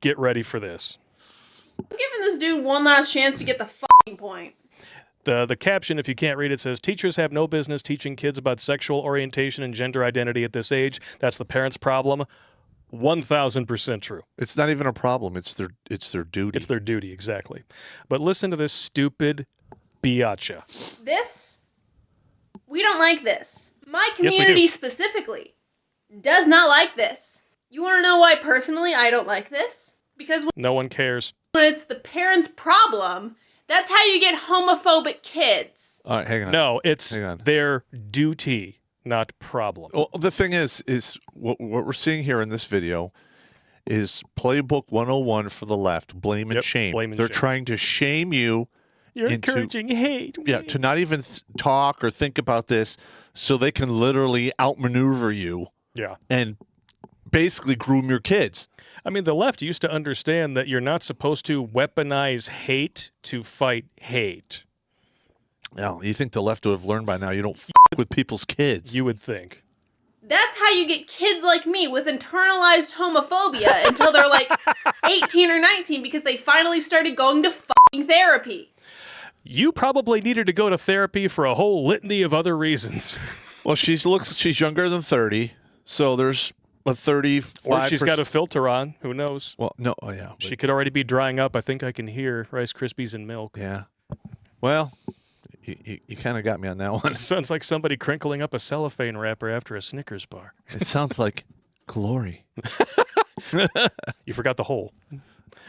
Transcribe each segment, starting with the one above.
get ready for this. I'm giving this dude one last chance to get the fucking point. The caption, if you can't read it, says, teachers have no business teaching kids about sexual orientation and gender identity at this age. That's the parents' problem. 1,000% true. It's not even a problem. It's their duty. It's their duty, exactly. But listen to this stupid biatcha. We don't like this. My community specifically does not like this. You want to know why personally I don't like this? Because no one cares. When it's the parents' problem, that's how you get homophobic kids. All right, hang on. No, it's their duty, not problem. Well, the thing is what we're seeing here in this video is playbook 101 for the left, blame and shame. They're trying to shame you. You're encouraging hate. Yeah, to not even talk or think about this so they can literally outmaneuver you. Yeah. And basically groom your kids. I mean, the left used to understand that you're not supposed to weaponize hate to fight hate. Now, you think the left would have learned by now you don't f with people's kids. You would think. That's how you get kids like me with internalized homophobia until they're like 18 or 19 because they finally started going to fucking therapy. You probably needed to go to therapy for a whole litany of other reasons. Well, she's younger than 30, so there's a 35%. Or she's got a filter on. Who knows? Well, no, yeah. She could already be drying up. I think I can hear Rice Krispies and milk. Yeah. Well, you kind of got me on that one. It sounds like somebody crinkling up a cellophane wrapper after a Snickers bar. It sounds like glory. You forgot the hole,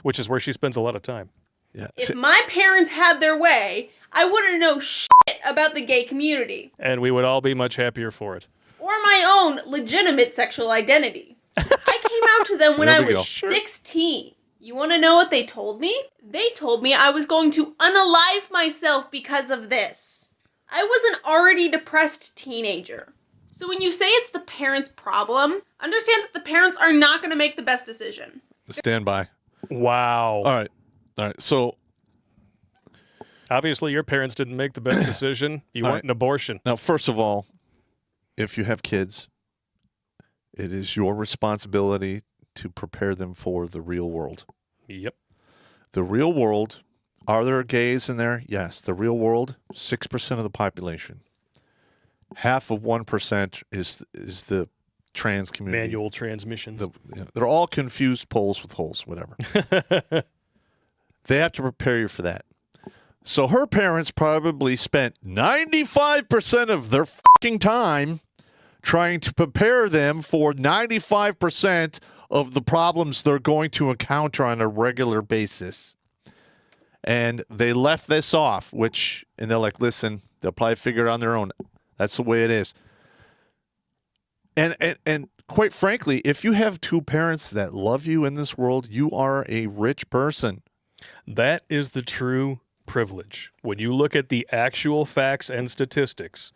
which is where she spends a lot of time. Yeah. If my parents had their way, I wouldn't know shit about the gay community. And we would all be much happier for it. Or my own legitimate sexual identity. I came out to them when I was 16. You want to know what they told me? They told me I was going to unalive myself because of this. I was an already depressed teenager. So when you say it's the parents' problem, understand that the parents are not going to make the best decision. Stand by. Wow. All right. So obviously your parents didn't make the best decision. You want an abortion. Now, first of all, if you have kids, it is your responsibility to prepare them for the real world. Yep. The real world, are there gays in there? Yes. The real world, 6% of the population. Half of 1% is the trans community. Manual transmissions. They're all confused poles with holes, whatever. They have to prepare you for that. So her parents probably spent 95% of their fucking time trying to prepare them for 95% of the problems they're going to encounter on a regular basis. And they left this off, and they're like, listen, they'll probably figure it out on their own. That's the way it is. And quite frankly, if you have two parents that love you in this world, you are a rich person. That is the true privilege. When you look at the actual facts and statistics,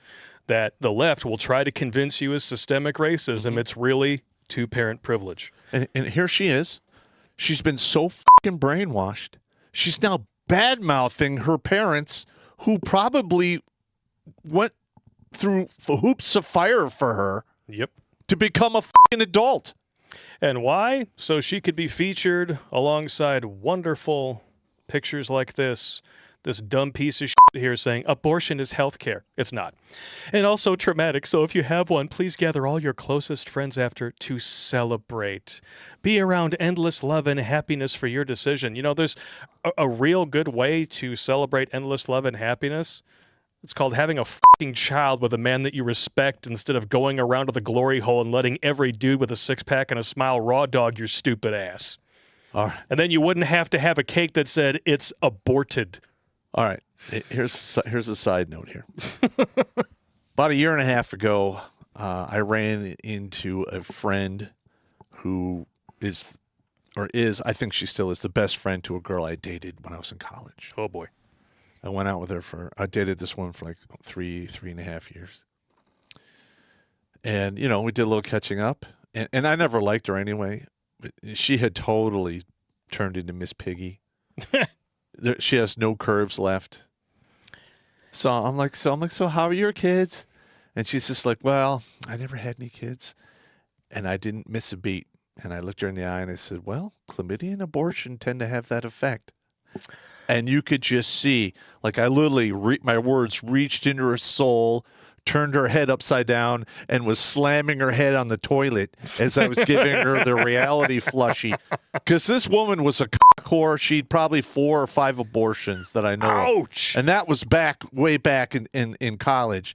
that the left will try to convince you is systemic racism, it's really two-parent privilege. And here she is. She's been so fucking brainwashed. She's now bad-mouthing her parents who probably went through hoops of fire for her to become a fucking adult. And why? So she could be featured alongside wonderful pictures like this dumb piece of shit here saying abortion is healthcare. It's not. And also traumatic, so if you have one, please gather all your closest friends after to celebrate. Be around endless love and happiness for your decision. You know, there's a real good way to celebrate endless love and happiness. It's called having a fucking child with a man that you respect instead of going around to the glory hole and letting every dude with a six-pack and a smile raw dog your stupid ass. All right. And then you wouldn't have to have a cake that said it's aborted. All right. Here's a side note here. About a year and a half ago, I ran into a friend who is, I think she still is, the best friend to a girl I dated when I was in college. Oh, boy. I went out with her I dated this woman for like three and a half years. And, you know, we did a little catching up. And I never liked her anyway. She had totally turned into Miss Piggy. She has no curves left. So I'm like, so how are your kids? And she's just like, well, I never had any kids. And I didn't miss a beat. And I looked her in the eye and I said, well, chlamydia and abortion tend to have that effect. And you could just see, like I literally, my words reached into her soul, turned her head upside down, and was slamming her head on the toilet as I was giving her the reality flushy. Because this woman was a cock whore. She'd probably 4 or 5 abortions that I know Ouch. of. And that was way back in college.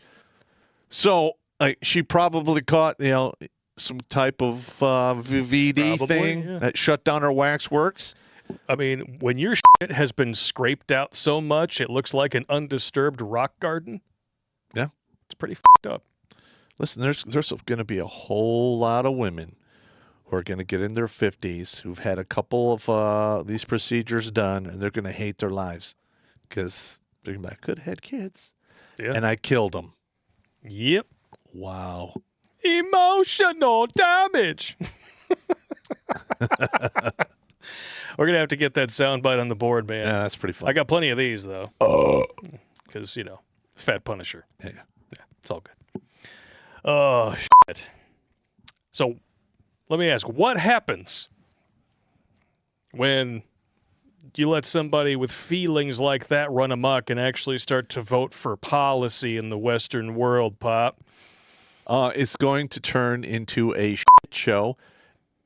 So she probably caught, some type of VVD thing that shut down her waxworks. I mean, when your shit has been scraped out so much, it looks like an undisturbed rock garden. Yeah. It's pretty f***ed up. Listen, there's going to be a whole lot of women who are going to get in their 50s who've had a couple of these procedures done, and they're going to hate their lives because they're going to be like, could have had kids. Yeah. And I killed them. Yep. Wow. Emotional damage. We're going to have to get that soundbite on the board, man. Yeah, that's pretty fun. I got plenty of these, though. Because, Fat Punisher. Yeah. It's all good. Oh, shit. So, let me ask, what happens when you let somebody with feelings like that run amok and actually start to vote for policy in the Western world, Pop? It's going to turn into a shit show.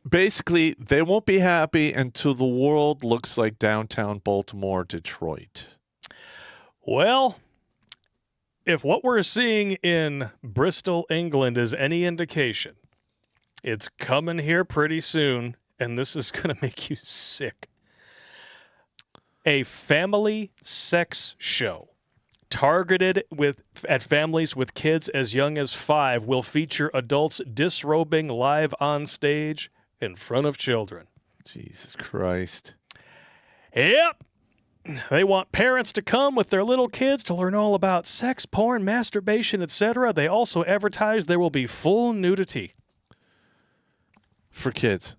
Basically, they won't be happy until the world looks like downtown Baltimore, Detroit. Well, if what we're seeing in Bristol, England is any indication, it's coming here pretty soon, and this is going to make you sick. A family sex show targeted at families with kids as young as 5 will feature adults disrobing live on stage in front of children. Jesus Christ. Yep. They want parents to come with their little kids to learn all about sex, porn, masturbation, etc. They also advertise there will be full nudity. For kids.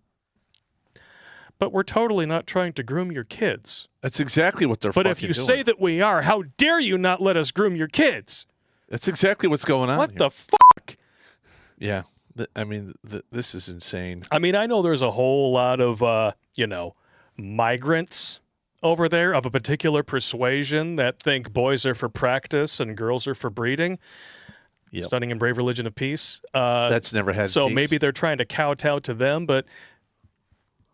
But we're totally not trying to groom your kids. That's exactly what they're But fucking if you doing. say that we are, how dare you not let us groom your kids? That's exactly what's going on What here. the fuck? Yeah. This is insane. I mean, I know there's a whole lot of, migrants over there of a particular persuasion that think boys are for practice and girls are for breeding. Yep. Stunning and brave religion of peace. That's never had So peace. maybe they're trying to kowtow to them, but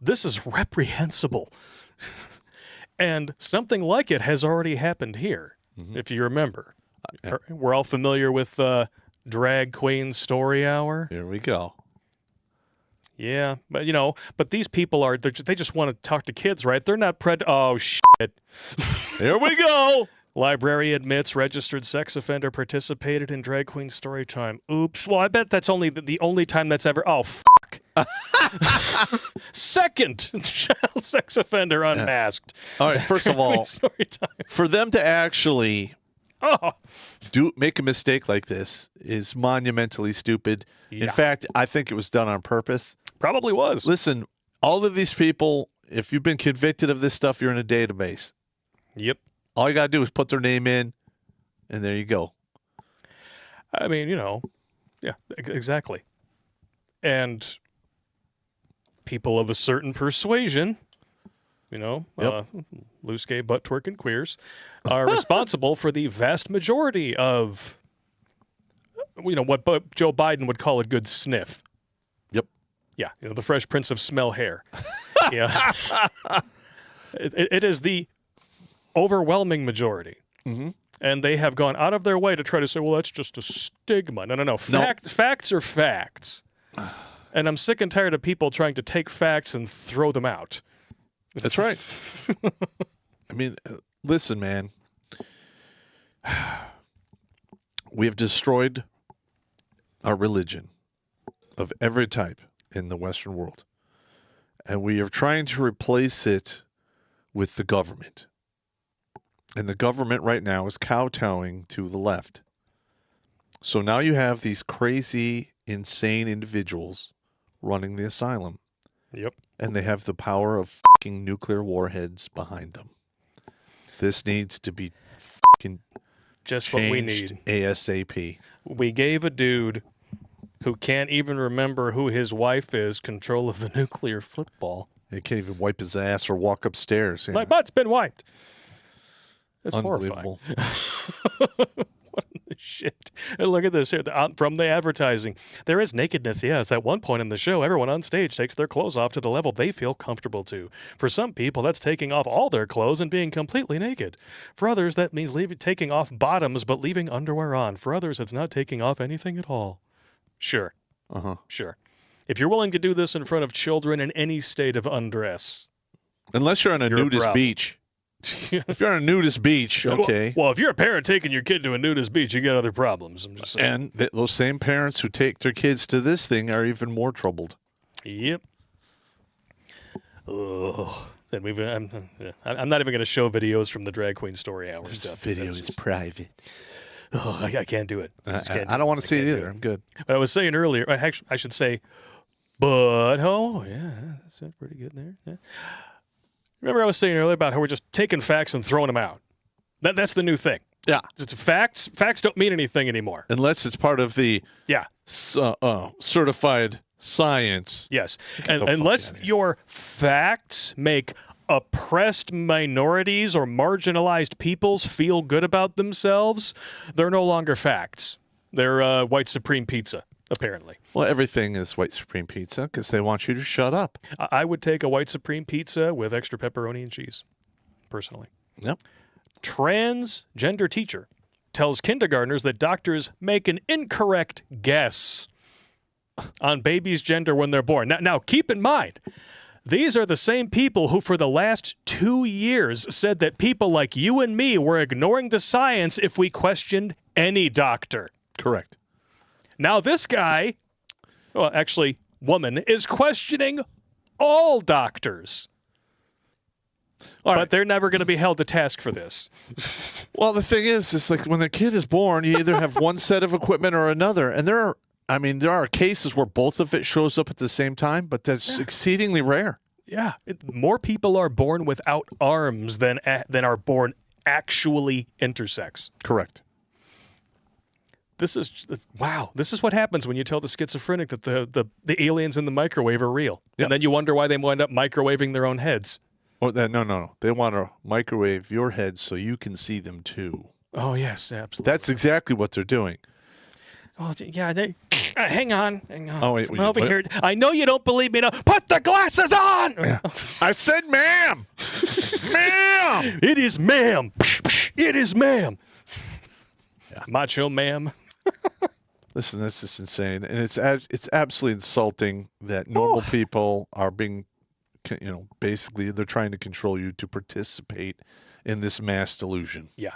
this is reprehensible. And something like it has already happened here, if you remember. We're all familiar with Drag Queen Story Hour. Here we go. Yeah, but these people they just want to talk to kids, right? They're not oh, shit. Here we go. Library admits registered sex offender participated in Drag Queen Story Time. Oops. Well, I bet that's only the only time that's ever... Oh, fuck. Second child sex offender unmasked. All right, first of all, Story time. for them to actually make a mistake like this is monumentally stupid. Yeah. In fact, I think it was done on purpose. Probably was. Listen, all of these people, if you've been convicted of this stuff, you're in a database. Yep. All you got to do is put their name in, and there you go. I mean, yeah, exactly. And people of a certain persuasion, loose gay, butt twerking queers, are responsible for the vast majority of, what Joe Biden would call a good sniff. Yep. Yeah, the Fresh Prince of Smell Hair. Yeah. It is the overwhelming majority. Mm-hmm. And they have gone out of their way to try to say, well, that's just a stigma. No. Facts are facts. And I'm sick and tired of people trying to take facts and throw them out. That's right. I mean, listen, man. We have destroyed our religion of every type in the Western world. And we are trying to replace it with the government. And the government right now is kowtowing to the left. So now you have these crazy, insane individuals running the asylum. Yep. And they have the power of fucking nuclear warheads behind them. This needs to be fucking just what we changed need. ASAP. We gave a dude who can't even remember who his wife is, control of the nuclear football. He can't even wipe his ass or walk upstairs. Yeah. My butt's been wiped. It's Unbelievable. horrifying. What the shit? And look at this here from the advertising. There is nakedness, yes. At one point in the show, everyone on stage takes their clothes off to the level they feel comfortable to. For some people, that's taking off all their clothes and being completely naked. For others, that means taking off bottoms but leaving underwear on. For others, it's not taking off anything at all. Sure. Sure. If you're willing to do this in front of children in any state of undress. Unless you're on a nudist beach. If you're on a nudist beach, okay. Well, if you're a parent taking your kid to a nudist beach, you got other problems. I'm just saying. And those same parents who take their kids to this thing are even more troubled. Yep. Oh, I'm not even going to show videos from the Drag Queen Story Hour stuff. This video is private. Oh, I can't do it. I don't want to see it either. I'm good. But I was saying earlier, I should say, but yeah, that's pretty good there. Yeah. Remember I was saying earlier about how we're just taking facts and throwing them out. That's the new thing. Yeah. It's facts. Facts don't mean anything anymore. Unless it's part of the certified science. Yes. And unless your facts make oppressed minorities or marginalized peoples feel good about themselves, they're no longer facts. They're white supreme pizza, apparently. Well, everything is white supreme pizza because they want you to shut up. I would take a white supreme pizza with extra pepperoni and cheese, personally. Yep. Transgender teacher tells kindergartners that doctors make an incorrect guess on baby's gender when they're born. Now keep in mind, these are the same people who for the last 2 years said that people like you and me were ignoring the science if we questioned any doctor. Correct. Now this guy, well, actually, woman, is questioning all doctors. But they're never going to be held to task for this. Well, the thing is, it's like when the kid is born, you either have one set of equipment or another. And there are cases where both of it shows up at the same time, but that's exceedingly rare. Yeah. More people are born without arms than are born actually intersex. Correct. This is what happens when you tell the schizophrenic that the aliens in the microwave are real. Yep. And then you wonder why they wind up microwaving their own heads. Oh, no. They want to microwave your head so you can see them too. Oh, yes, absolutely. That's exactly what they're doing. Oh, yeah. Hang on. Oh, wait. Come over here. I know you don't believe me. Now, put the glasses on! Yeah. I said ma'am! Ma'am! It is ma'am. It is ma'am. Yeah. Macho ma'am. Listen, this is insane. And it's absolutely insulting that normal people are being... basically they're trying to control you to participate in this mass delusion. Yeah.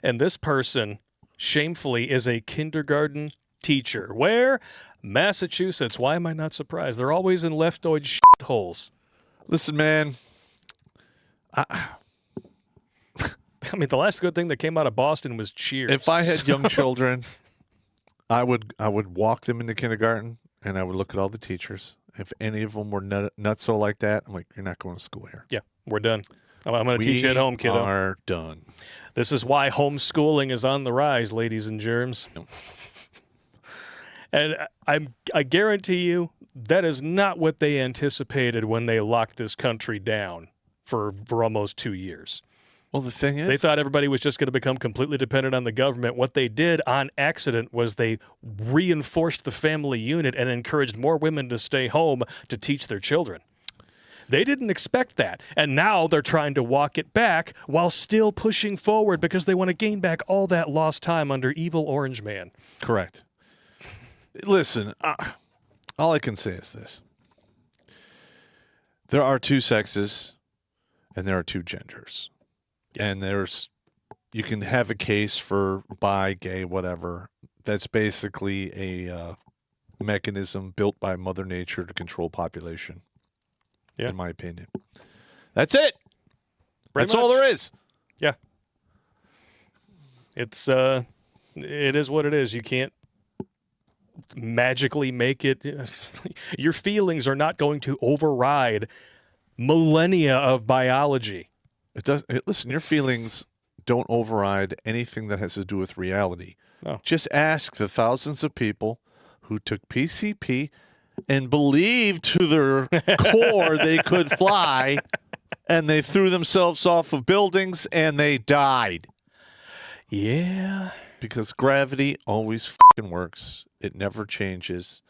And this person, shamefully, is a kindergarten teacher. Where? Massachusetts. Why am I not surprised? They're always in leftoid holes. Listen, man. I mean, the last good thing that came out of Boston was Cheers. If I had young children, I would walk them into kindergarten and I would look at all the teachers. If any of them were nutso like that, I'm like, you're not going to school here. Yeah, we're done. I'm going to teach you at home, kiddo. We are done. This is why homeschooling is on the rise, ladies and germs. Nope. And I guarantee you that is not what they anticipated when they locked this country down for almost 2 years. Well, the thing is... They thought everybody was just going to become completely dependent on the government. What they did on accident was they reinforced the family unit and encouraged more women to stay home to teach their children. They didn't expect that. And now they're trying to walk it back while still pushing forward because they want to gain back all that lost time under evil Orange Man. Correct. Listen, all I can say is this. There are two sexes and there are two genders. And you can have a case for bi, gay, whatever. That's basically a mechanism built by Mother Nature to control population, in my opinion. That's it. That's all there is. Yeah. It is what it is. You can't magically make it. Your feelings are not going to override millennia of biology. Listen, your feelings don't override anything that has to do with reality. Oh. Just ask the thousands of people who took PCP and believed to their core they could fly, and they threw themselves off of buildings and they died. Yeah. Because gravity always fucking works. It never changes,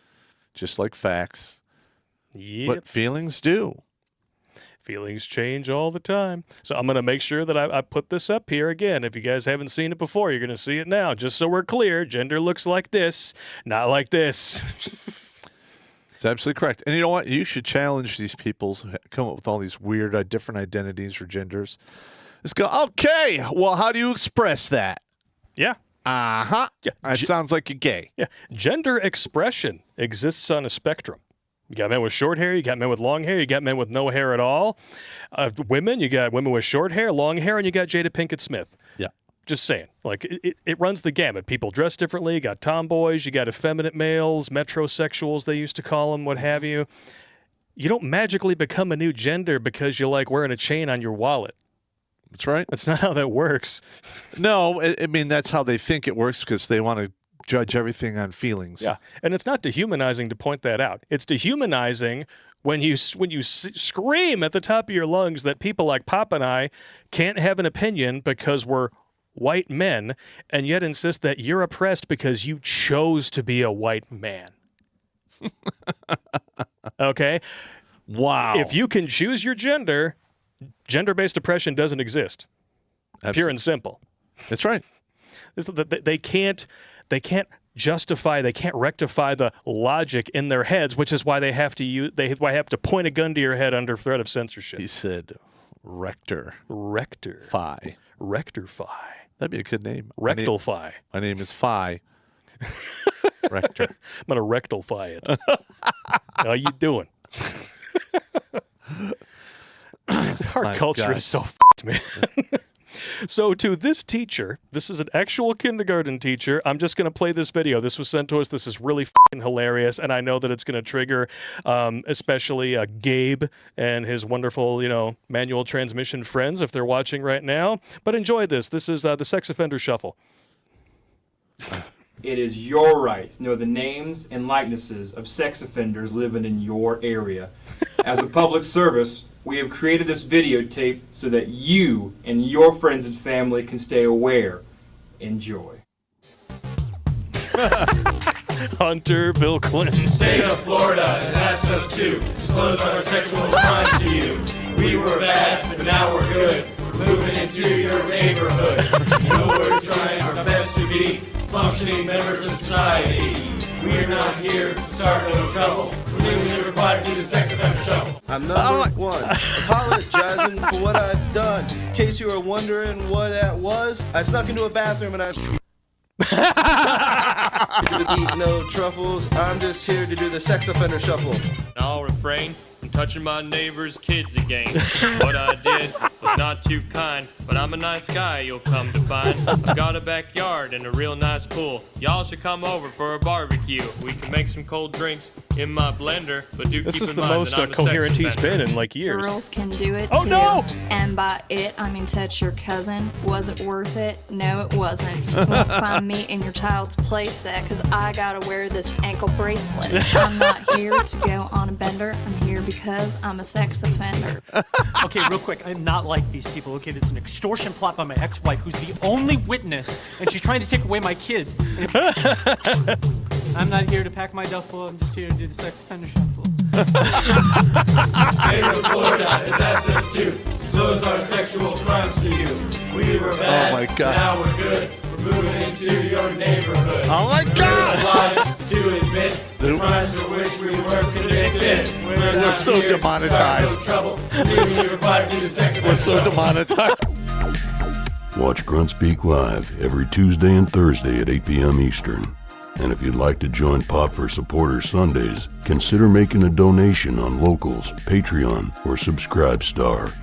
just like facts. Yep. But feelings do. Feelings change all the time. So I'm going to make sure that I put this up here again. If you guys haven't seen it before, you're going to see it now. Just so we're clear, gender looks like this, not like this. It's absolutely correct. And you know what? You should challenge these people who come up with all these weird, different identities or genders. Let's go, okay, well, how do you express that? Yeah. Uh-huh. Yeah. That sounds like you're gay. Yeah. Gender expression exists on a spectrum. You got men with short hair, you got men with long hair, you got men with no hair at all. Women, you got women with short hair, long hair, and you got Jada Pinkett Smith. Yeah. Just saying. Like, it runs the gamut. People dress differently. You got tomboys, you got effeminate males, metrosexuals, they used to call them, what have you. You don't magically become a new gender because you like wearing a chain on your wallet. That's right. That's not how that works. No, I mean, that's how they think it works because they want to judge everything on feelings. Yeah, and it's not dehumanizing to point that out. It's dehumanizing when you scream at the top of your lungs that people like Pop and I can't have an opinion because we're white men, and yet insist that you're oppressed because you chose to be a white man. Okay? Wow. If you can choose your gender, gender-based oppression doesn't exist. Absolutely. Pure and simple. That's right. They can't justify, they can't rectify the logic in their heads, which is why they have to point a gun to your head under threat of censorship. He said rector. Rector-fi. That'd be a good name. Rectal-fi. My name is Phi. Rector. I'm going to rectal-fi it. How you doing? Our culture is so f***ed, man. So to this teacher, this is an actual kindergarten teacher. I'm just going to play this video. This was sent to us. This is really f***ing hilarious, and I know that it's going to trigger especially Gabe and his wonderful, manual transmission friends if they're watching right now. But enjoy this. This is the Sex Offender Shuffle. It is your right to know the names and likenesses of sex offenders living in your area. As a public service, we have created this videotape so that you and your friends and family can stay aware. Enjoy. Hunter Bill Clinton. The state of Florida has asked us to disclose our sexual crimes to you. We were bad, but now we're good. We're moving into your neighborhood. We're trying our best to be functioning members of society. We're not here to start no trouble. We're legally required to do the sex offender shuffle. I'm number one, apologizing for what I've done. In case you were wondering what that was, I snuck into a bathroom and I to eat no truffles. I'm just here to do the sex offender shuffle. I'll refrain from touching my neighbor's kids again. What I did was not too kind, but I'm a nice guy, you'll come to find. I've got a backyard and a real nice pool. Y'all should come over for a barbecue. We can make some cold drinks in my blender, but do This keep is in the mind most that I'm a coherent sex he's offender. been in like years. Girls can do it Oh, too. no! And by it, I mean touch your cousin. Was it worth it? No, it wasn't. You won't find me in your child's play set because I gotta wear this ankle bracelet. I'm not here to go on a bender. I'm here because I'm a sex offender. Okay, real quick, I'm not like these people. Okay, this is an extortion plot by my ex-wife who's the only witness, and she's trying to take away my kids. And I'm not here to pack my duffel. I'm just here to do the sex offender shuffle. State of Florida has asked us to disclose our sexual crimes to you. We were bad, Oh my God. now we're good. We're moving into your neighborhood. Oh my God! We're obliged to admit the crimes for which we were convicted. We're not so here to demonetized. start no trouble. Legally required to do the sex offender We're so shuffle. demonetized. Watch Grunt Speak live every Tuesday and Thursday at 8 p.m. Eastern. And if you'd like to join Pop for Supporter Sundays, consider making a donation on Locals, Patreon, or Subscribe Star.